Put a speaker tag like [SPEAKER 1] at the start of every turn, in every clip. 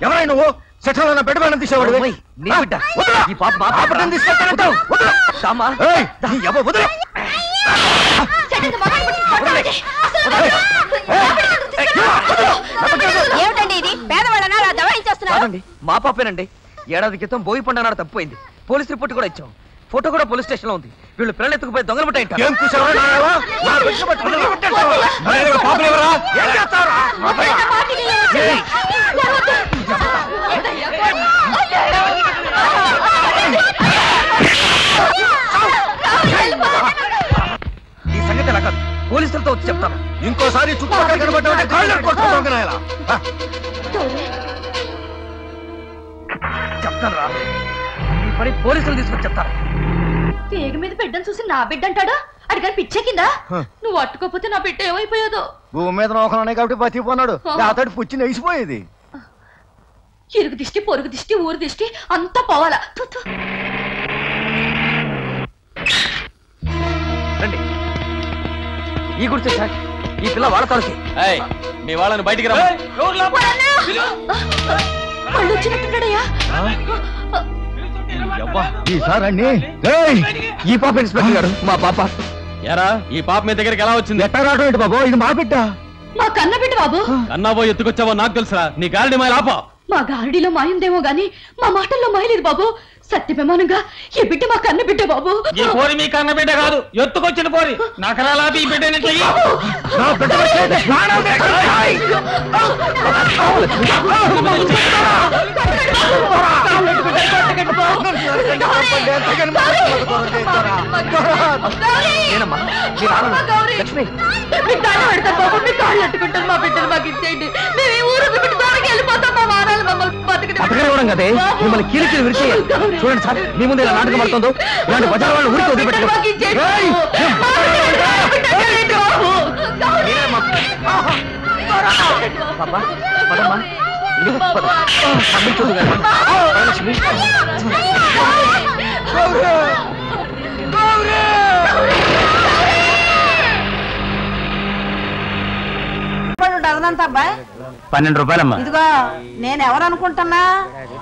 [SPEAKER 1] ఎవరై నువ్వు? సెట్లో పెట్టుబడి తీసేవాడు.
[SPEAKER 2] నీ బిడ్డ ఈ పాప మా పాప
[SPEAKER 1] తీసుకెళ్తానంటావు?
[SPEAKER 3] ఏమిటండి ఇది? పేదవాళ్ళనా దవాయించేస్తున్నారు?
[SPEAKER 2] మా పాపేనండి. ఏడాది క్రితం బోయి పండు అన్నాడు తప్పిపోయింది. పోలీస్ రిపోర్ట్ కూడా ఇచ్చాం. ఫోటో కూడా పోలీస్ స్టేషన్ లో ఉంది. వీళ్ళు పిల్లలు ఎత్తుకుపోయి దొంగలు పట్టాయి. ఈ సంగతి ఎలా కాదు, పోలీసులతో వచ్చి చెప్తాను.
[SPEAKER 1] ఇంకోసారి చుట్టుపక్కల కనబడ్డా
[SPEAKER 2] చెప్తాను రా. ఈ పని పోలీసులు తీసుకొని చెప్తాను.
[SPEAKER 3] తీగ మీద బిడ్డను చూసి నా బిడ్డ అంటాడా? అడిగాని పిచ్చే కింద. నువ్వు అట్టుకోపోతే నా బిడ్డ ఏమైపోయాదో.
[SPEAKER 1] భూమి మీద నోకలు కాబట్టి బతికిపోన్నాడు. అతడు పుచ్చి నెగిసిపోయేది.
[SPEAKER 3] ఇరుగు దిష్టి, పొరుగు దిష్టి, ఊరు దిష్టి అంతా పోవాలా?
[SPEAKER 2] రండి. ఈ గుర్తు సార్, ఈ పిల్ల వాళ్ళ తాలూకి.
[SPEAKER 4] మీ వాళ్ళని బయటికి రా.
[SPEAKER 3] వాళ్ళు వచ్చినట్టున్నాడయ్యా.
[SPEAKER 1] ఈసారండి
[SPEAKER 2] ఈ పాప ఇన్స్పెక్టర్ గారు, మా పాప.
[SPEAKER 4] ఎరా ఈ పాప మీ దగ్గరికి ఎలా వచ్చింది?
[SPEAKER 1] ఎట్లా రావడం ఏంటి బాబు? ఇది మా బిడ్డ.
[SPEAKER 3] మా కన్న బిడ్డ బాబు.
[SPEAKER 4] కన్నాబో ఎత్తుకొచ్చావో నాకు తెలుసా. నీ గాలిని మాయ ఆపా.
[SPEAKER 3] మా గారడీలో మాయుందేమో గాని మా మాటల్లో మాయలేదు బాబు. సత్యప్రమాణంగా ఈ బిడ్డ మా కన్న బిడ్డ బాబు.
[SPEAKER 4] ఈ పోరి మీ కన్న బిడ్డ కాదు, ఎత్తుకొచ్చిన పోరి. నకరాలాపి ఈ బిడ్డని
[SPEAKER 2] లక్ష్మి
[SPEAKER 3] మా బిడ్డను మాకు ఇచ్చేయండి. మేము ఈ ఊరు బిడ్డ దూరంగా వెళ్ళిపోతాం. మా వారాలు మమ్మల్ని
[SPEAKER 2] బతకనివ్వడం కదే, మిమ్మల్ని కీలికి విరిచేయాలి. చూడండి సార్, మీ ముందు ఇలా నాటకం పడుతుందో. ఇలాంటి బజార్ వాళ్ళు ఊరికి వదిలిపెట్టారు.
[SPEAKER 5] అబ్బాయి
[SPEAKER 4] 12 రూపాయలమ్మా.
[SPEAKER 5] ఇదిగో నేను ఎవరనుకుంటున్నా?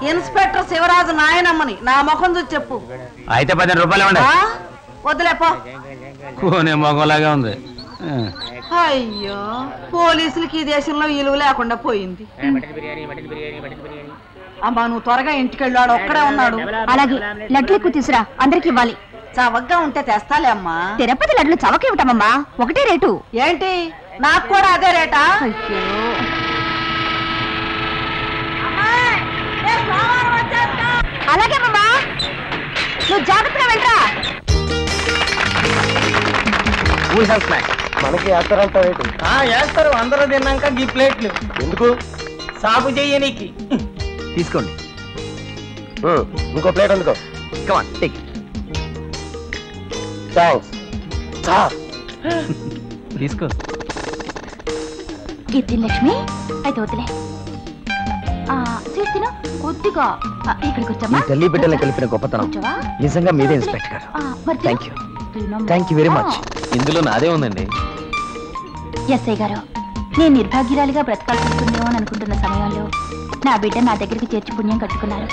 [SPEAKER 5] ఇన్స్పెక్టర్ శివరాజు నాయనమ్మని. నా ముఖం చూసి చెప్పు.
[SPEAKER 4] అయితే 12 రూపాయలు ఇవ్వండి.
[SPEAKER 5] వదిలేపో.
[SPEAKER 4] మొగలాగా ఉంది.
[SPEAKER 5] అయ్యో, పోలీసులకి ఈ దేశంలో విలువ లేకుండా పోయింది. అమ్మా నువ్వు త్వరగా ఇంటికి వెళ్ళాడు. ఒక్కడే ఉన్నాడు.
[SPEAKER 3] అలాగే లడ్లు ఎక్కువ తీసురా, అందరికి ఇవ్వాలి.
[SPEAKER 5] చవగ్గా ఉంటే తెస్తాలే అమ్మా.
[SPEAKER 3] తిరుపతి లడ్లు చవక ఇవ్వటమ్మా, ఒకటే రేటు.
[SPEAKER 5] ఏంటి నాకు కూడా అదే రేటా?
[SPEAKER 3] అలాగే అమ్మా, నువ్వు జాగ్రత్తగా వెళ్ళరా.
[SPEAKER 1] మనకి వేస్తారంట రేటు.
[SPEAKER 2] వేస్తారు, అందరూ తిన్నాక ఈ ప్లేట్లు
[SPEAKER 1] ఎందుకు?
[SPEAKER 2] సాగు చెయ్యనీకి. తీసుకోండి.
[SPEAKER 1] ఇంకో ప్లేట్ అందుకో.
[SPEAKER 2] Come on take.
[SPEAKER 1] థాంక్స్.
[SPEAKER 2] తీసుకో.
[SPEAKER 3] ఇది లక్ష్మి, అయితే వదిలే. చేస్తున్నా కొద్దిగా ఇక్కడికి వచ్చామా.
[SPEAKER 2] తల్లి బిడ్డల్ని కలిపిన గొప్పతనం నిజంగా మీదే ఇన్స్పెక్టర్ గారు. Thank you very much. ఇందులో నాదే ఉందండి.
[SPEAKER 3] ఎస్ఐ గారు, నేను నిర్భాగ్యురాలిగా బ్రతకాల్సి వస్తుందేమో అని అనుకుంటున్న సమయంలో నా బిడ్డ నా దగ్గరికి చేర్చి పుణ్యం కట్టుకున్నారు.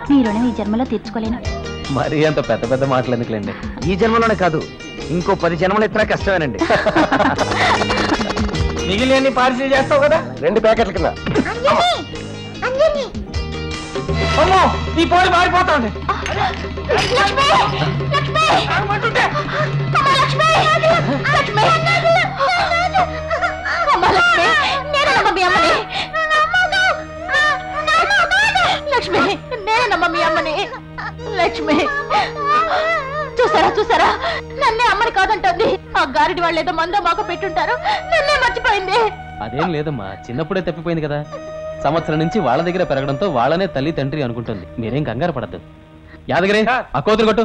[SPEAKER 3] మీ రుణం ఈ జన్మలో తీర్చుకోలేను.
[SPEAKER 2] మరీ అంత పెద్ద పెద్ద మాటలు ఎందుకులేండి. ఈ జన్మలోనే కాదు, ఇంకో 10 జన్మలు ఎత్తినా కష్టమేనండి. మిగిలిన పార్సిల్ చేస్తావు కదా.
[SPEAKER 1] 2 ప్యాకెట్ల కింద.
[SPEAKER 2] అమ్మో, ఈ పోలి మారిపోతాండి.
[SPEAKER 3] లక్ష్మి, నేనమ్మా మీ అమ్మని. లక్ష్మి, చూసారా నన్నే అమ్మని కాదంటుంది. ఆ గారిడి వాళ్ళు ఏదో మందో మాకు పెట్టుంటారు, నన్నే మర్చిపోయింది.
[SPEAKER 4] అదేం లేదమ్మా, చిన్నప్పుడే తప్పిపోయింది కదా. సంవత్సరం నుంచి వాళ్ళ దగ్గర పెరగడంతో వాళ్ళనే తల్లి తండ్రి అనుకుంటుంది. మీరేం కంగారు పడద్దు. యాదగిరి, ఆ కోతులు కొట్టు.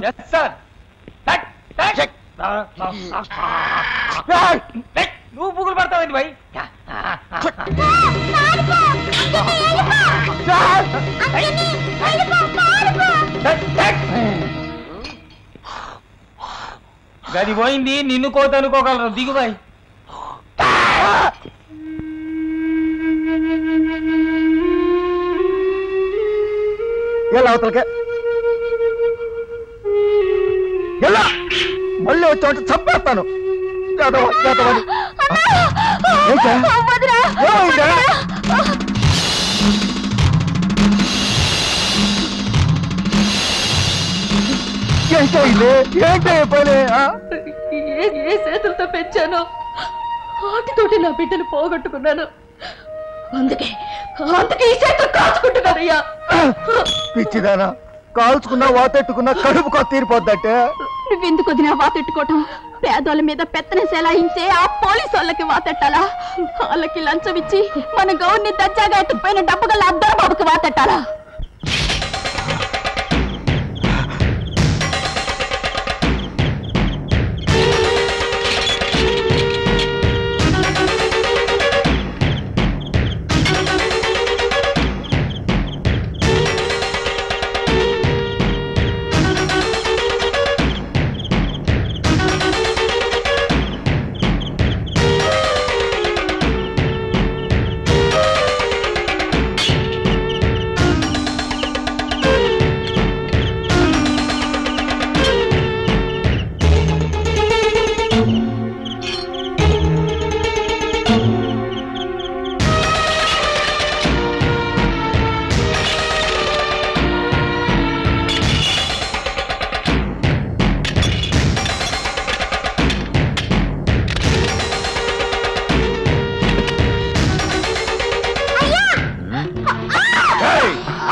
[SPEAKER 2] నువ్వు పువ్వులు పడతావండి భయ్. గది పోయింది, నిన్ను కోత అనుకోగలరు. దిగుబాయ్.
[SPEAKER 1] ఎలా అవతలకే ఎలా మళ్ళీ వచ్చామంటే చంపేస్తాను.
[SPEAKER 6] ఏ చేతులతో పెంచానో వాటితోటి నా బిడ్డను పోగొట్టుకున్నాను. అందుకే ఈ చేతులు కాచుకుంటున్నారయ్యా.
[SPEAKER 1] పిచ్చిదానా, కాల్చుకున్నా వాతెట్టుకున్నా కడుపుకో తీరిపోద్దంటే
[SPEAKER 3] నువ్వెందుకు వదినా వాతెట్టుకోవటం? పేదోళ్ళ మీద పెత్తనం సెలాయించే ఆ పోలీసు వాళ్ళకి వాతెట్టాలా? వాళ్ళకి లంచం ఇచ్చి మన గౌర్ని దచ్చాగా ఎత్తుకుపోయిన డబ్బు గల అద్దరు బాబుకి వాతెట్టాలా?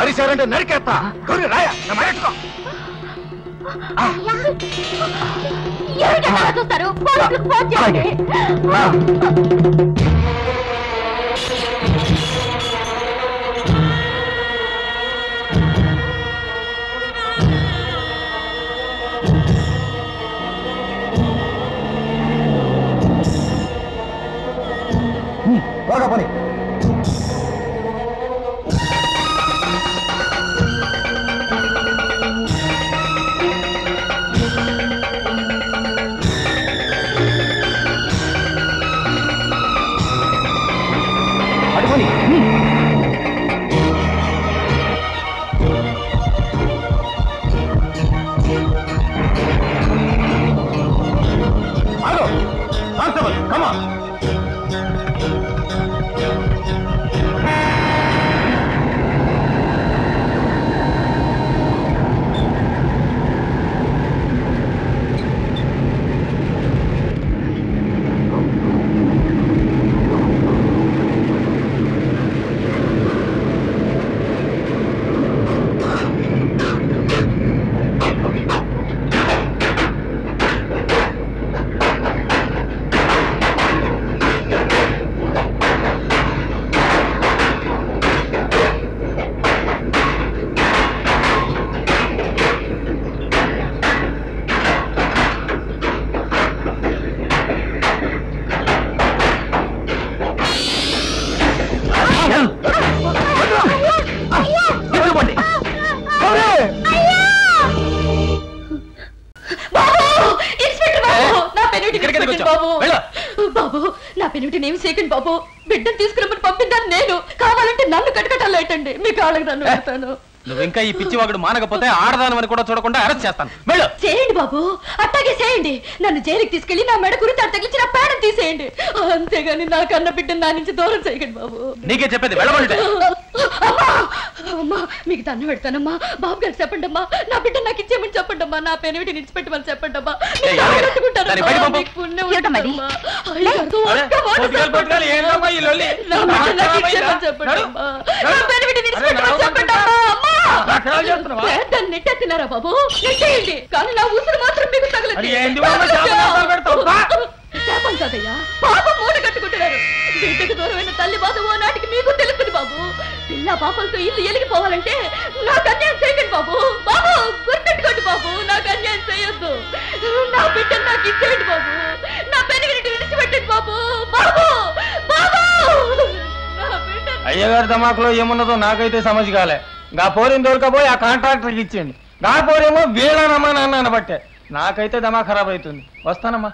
[SPEAKER 1] అరిశారంటే నరికేస్తా. గౌరీ రాయ
[SPEAKER 3] చూస్తారు. పోలీసులకు ఫోన్ చేయండి.
[SPEAKER 1] బాగా పని.
[SPEAKER 6] బాబు నా పెనుటిని ఏమి చేయకండి బాబు. బిడ్డను తీసుకురమ్మని పంపిందాన్ని నేను. కావాలంటే నన్ను కటకటాలు పెట్టండి. మీ కాళ్ళకి నన్ను పెడతాను.
[SPEAKER 4] నువ్వు ఇంకా ఈ పిచ్చివాగుడు మానకపోతే ఆడదానమని కూడా చూడకుండా అరెస్ట్ చేస్తాను.
[SPEAKER 6] చేయండి బాబు, అట్టాగే చేయండి. నన్ను జైలుకి తీసుకెళ్లి నా మెడ గురి తగిలించి నా పేడను తీసేయండి. అంతేగాని నా కన్న బిడ్డను నా నుంచి దూరం చేయకండి బాబు.
[SPEAKER 4] నీకే చెప్పేది, వెళ్ళమంటే.
[SPEAKER 6] అమ్మా మీకు దండం పెడతానమ్మా. బాబు గారు చెప్పండి అమ్మా, నా బిడ్డ నాకు ఇచ్చేయమని చెప్పండి అమ్మా. నా పెనుటి నిడిచిపెట్టమని చెప్పండి అమ్మా. నెట్టెత్తినారా బాబు? నెట్టేయండి, కానీ నా ఊసులు మాత్రం మీకు తగలేదు. శాపం కాదయ్యా, పాపం మూట కట్టుకుంటున్నారు. బిడ్డకు దూరమైన తల్లి బాధ ఓ నాటికి మీకు తెలుస్తుంది బాబు. పిల్ల పాపంతో ఇల్లు ఎలిగిపోవాలంటే నాకు అన్యాయం చేయకండి బాబు. బాబు గుర్తెట్టుకోండి బాబు, నాకు అన్యాయం చేయొద్దు. నా బిడ్డను నాకు ఇచ్చేయండి బాబు. నా పెనువిని విడిచిపెట్టండి బాబు. బాబు బాబు
[SPEAKER 7] అయ్యగారి ధమాకులో ఏమున్నదో నాకైతే సమజ్ కాలే. గా పోరిని దొరకపోయి ఆ కాంట్రాక్టర్కి ఇచ్చేయండి. గా పోరేమో వీళ్ళనమ్మా నాన్న అనబట్టే. నాకైతే ధమా ఖరాబ్ అవుతుంది. వస్తానమ్మా.